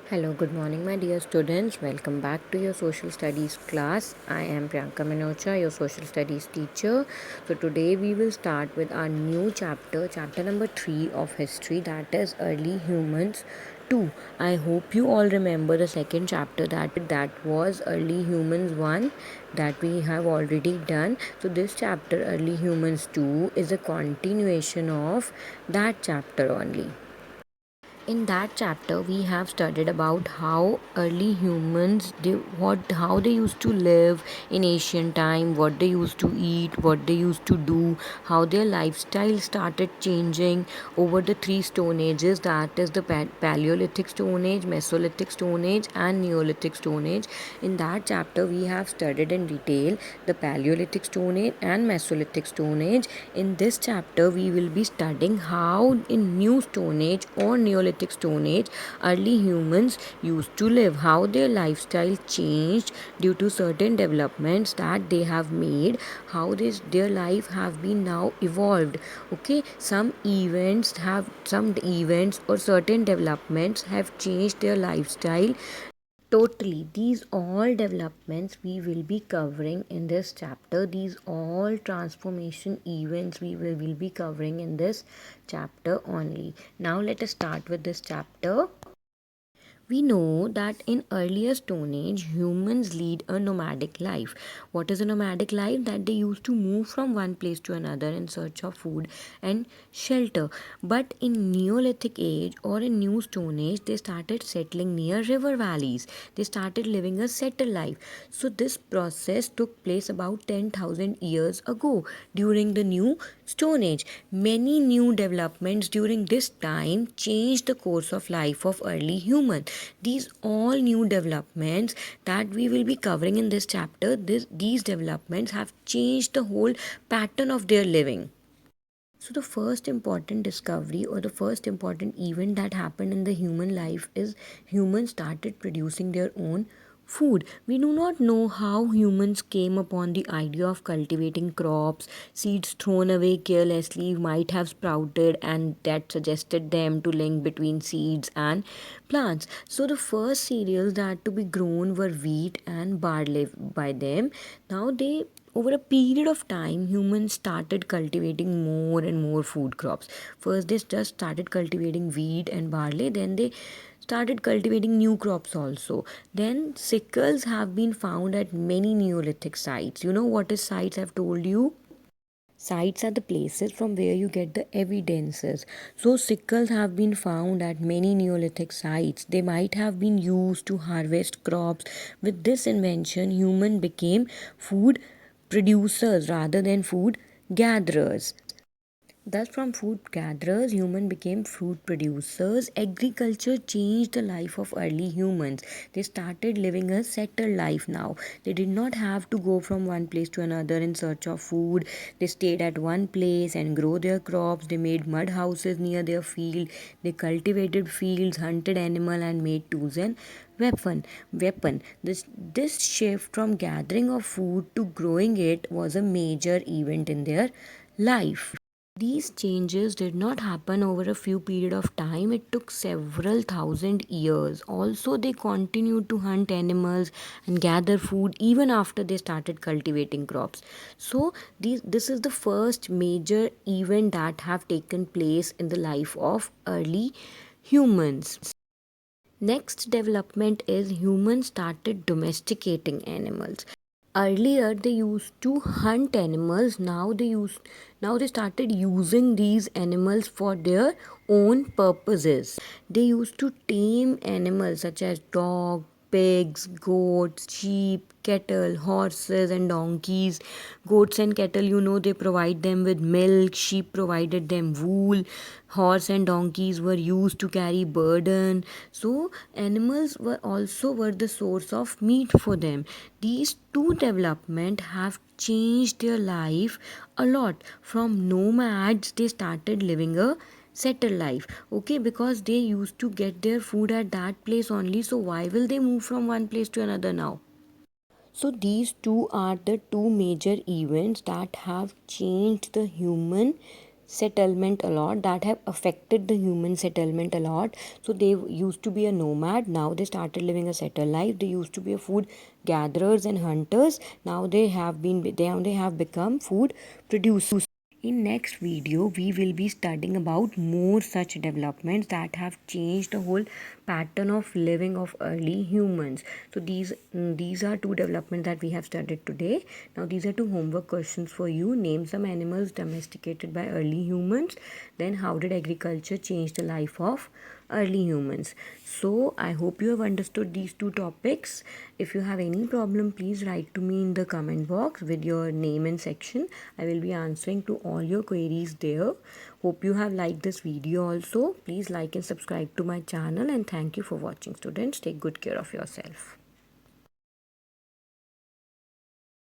Hello, good morning, my dear students. Welcome back to your social studies class. I am Priyanka Minocha, your social studies teacher. So, today we will start with our new chapter, chapter number 3 of history, that is Early Humans 2. I hope you all remember the second chapter that was Early Humans 1 that we have already done. So, this chapter, Early Humans 2, is a continuation of that chapter only. In that chapter we have studied about how early humans how they used to live in ancient time, what they used to eat, what they used to do, how their lifestyle started changing over the three stone ages, that is the Paleolithic stone age, Mesolithic stone age and Neolithic stone age. In that chapter we have studied in detail the Paleolithic stone age and Mesolithic stone age. In this chapter we will be studying how in new stone age or Neolithic stone age early humans used to live, how their lifestyle changed due to certain developments that they have made, how their life have been now evolved. Okay, some events or certain developments have changed their lifestyle totally. These all developments we will be covering in this chapter. These all transformation events we will be covering in this chapter only. Now let us start with this chapter. We know that in earlier Stone Age, humans lead a nomadic life. What is a nomadic life? That they used to move from one place to another in search of food and shelter. But in Neolithic Age or in New Stone Age, they started settling near river valleys. They started living a settled life. So this process took place about 10,000 years ago during the New Stone Age. Many new developments during this time changed the course of life of early humans. These all new developments that we will be covering in this chapter, these developments have changed the whole pattern of their living. So, the first important discovery or the first important event that happened in the human life is humans started producing their own food. We do not know how humans came upon the idea of cultivating crops. Seeds thrown away carelessly might have sprouted, and that suggested them to link between seeds and plants. So, the first cereals that to be grown were wheat and barley by them. Now, they over a period of time humans started cultivating more and more food crops. First they just started cultivating wheat and barley, then they started cultivating new crops also. Then sickles have been found at many Neolithic sites. You know what is sites? I've told you sites are the places from where you get the evidences. So sickles have been found at many Neolithic sites. They might have been used to harvest crops. With this invention, human became food producers rather than food gatherers. Thus, from food gatherers, humans became food producers. Agriculture changed the life of early humans. They started living a settled life now. They did not have to go from one place to another in search of food. They stayed at one place and grow their crops. They made mud houses near their field. They cultivated fields, hunted animal, and made tools and weapon. This shift from gathering of food to growing it was a major event in their life. These changes did not happen over a few period of time. It took several thousand years. Also, they continued to hunt animals and gather food even after they started cultivating crops. So, this is the first major event that have taken place in the life of early humans. Next development is humans started domesticating animals. Earlier they used to hunt animals, now they started using these animals for their own purposes. They used to tame animals such as dog, pigs, goats, sheep, cattle, horses, and donkeys. Goats and cattle, they provide them with milk, sheep provided them wool, horse and donkeys were used to carry burden. So, animals were the source of meat for them. These two development have changed their life a lot. From nomads, they started living a settled life, okay, because they used to get their food at that place only, so why will they move from one place to another now? So these two are the two major events that have changed the human settlement a lot, that have affected the human settlement a lot. So they used to be a nomad, now they started living a settled life. They used to be a food gatherers and hunters, now they have become food producers. In next video, we will be studying about more such developments that have changed the whole pattern of living of early humans. So these are two developments that we have studied today. Now these are two homework questions for you. Name some animals domesticated by early humans. Then how did agriculture change the life of early humans? So I hope you have understood these two topics. If you have any problem, please write to me in the comment box with your name and section. I will be answering to all your queries there. Hope you have liked this video also. Please like and subscribe to my channel, and thank you for watching, students. Take good care of yourself.